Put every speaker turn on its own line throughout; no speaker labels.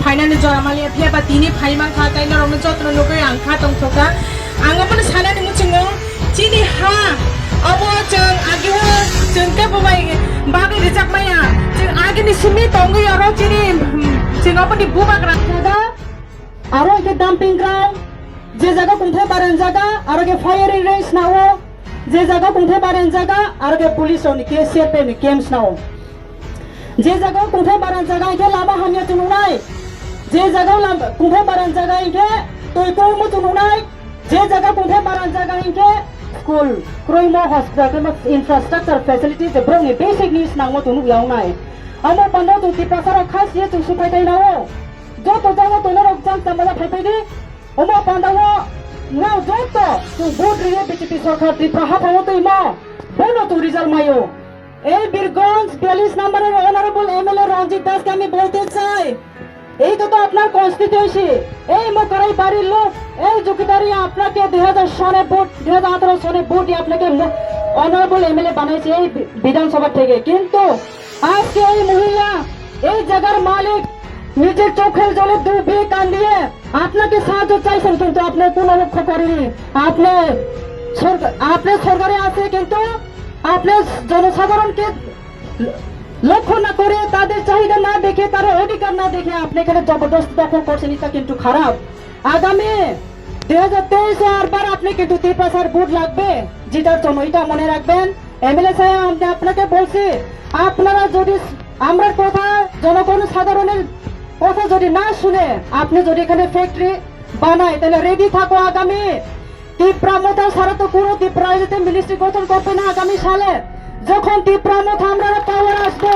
final जरामालिया faba तिनी फाइमान खा ताइना रंग जत्र लोके आंखा तंगथका आंगा पण सानानि मुचिङो चिनि हा अब जों आगिहो जों के बबाय बागै रिजाकमाया जों आगिनि सिमि तंगै अरो चिनि जों अपनि बुबाग्रा जागा आरो के डाम्पिंग ग्राउंड जे जागा कुंथे बारन जागा आरो के फायरिंग रेंज नाओ जे जागा कुंथे बारन जागा आरो के पुलिस नि के सेपे नि कैम्प्स नाओ जे जागा कुंथे बारन जागा के लामा हामिया तुनुनाय जे जागा कुंथे बारन जागा के तोयको मु तुनुनाय जे जागा कुंथे बारन जागा के स्कूल क्रोइमो हॉस्पिटल के इंफ्रास्ट्रक्चर फैसिलिटीज ब्रोंनि बेसिक नीड्स नांगो तुनु यावनाय अमो पन्नो तु तिप्रासारा खास ये तु सुफाइताय नाओ जो तो जागा तो नरक जान तमला फाइफाइदि अमो पन्दावो नाव जो तो भोट रिये बीजेपी सरकार त्रिपुरा हाफावो तैमा बोनो तु रिजल्ट मायो এই বীরগঞ্জ 42 নম্বরের অনারেবল এমএলএ রঞ্জিত দাসকে আমি বলতে চাই এই তো আপনার কনস্টিটিউয়েন্সি এই মকরাই বাড়ির লোক এই জুকিদারি আপনাকে 2000 সনে ভোট 2018 সনে ভোট আপনাকে অনারেবল এমএলএ বানাইছে এই বিধানসভা থেকে কিন্তু আজকে এই মহিলা এই জায়গার মালিক নিজের চোখের জলে ডুবে কান্দিয়ে আপনাকে সাহায্য চাইছেন কিন্তু আপনি কোনো লক্ষ্য করেননি আপনি সরকারে আছে কিন্তু আপনি জনসাধারণকে লক্ষ্য না করে তাদের চাহিদা না দেখে তার অধিকার না দেখে আপনি এখানে জবরদস্তি দখল করছেন এটা কিন্তু খারাপ আগামী 2023 আরবার আপনি কিন্তু তিপ্রাসার ভোট লাগবে যেটার জন্য এটা মনে রাখবেন এমএলএ সাহেব আমি আপনাকে বলছি আপনারা যদি আমরা কথা জনগণ সাধারণের কথা যদি না শুনে আপনি যদি এখানে ফ্যাক্টরি বানায় তাহলে রেডি থাকো আগামী তিপ্রামথা সারা তো কোনো তিপ্রাইতে মিনিস্ট্রি গঠন করবে না আগামী সালে যখন তিপ্রামথা আমরা পাওয়ার আসবো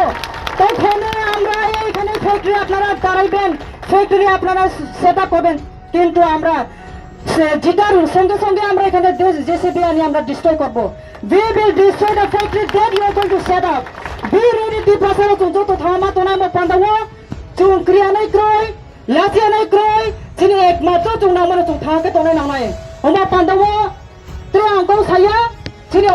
তখন আমরা এইখানে ফ্যাক্টরি আপনারা দাঁড়াইবেন ফ্যাক্টরি আপনারা সেট আপ করবেন কিন্তু আমরা যেটার সঙ্গে সঙ্গে আমরা এখানে জেসিবি আনি আমরা ডিস্ট্রয় করবো we will destroy the factory that you are going to set up be ready তিপ্রাসারা যত থামা তোনা মো পান্দাও chung kriya nai kroi latia nai kroi chini ekmato chung namana chung thake tonai nanai oma pandawo tre angko saya chini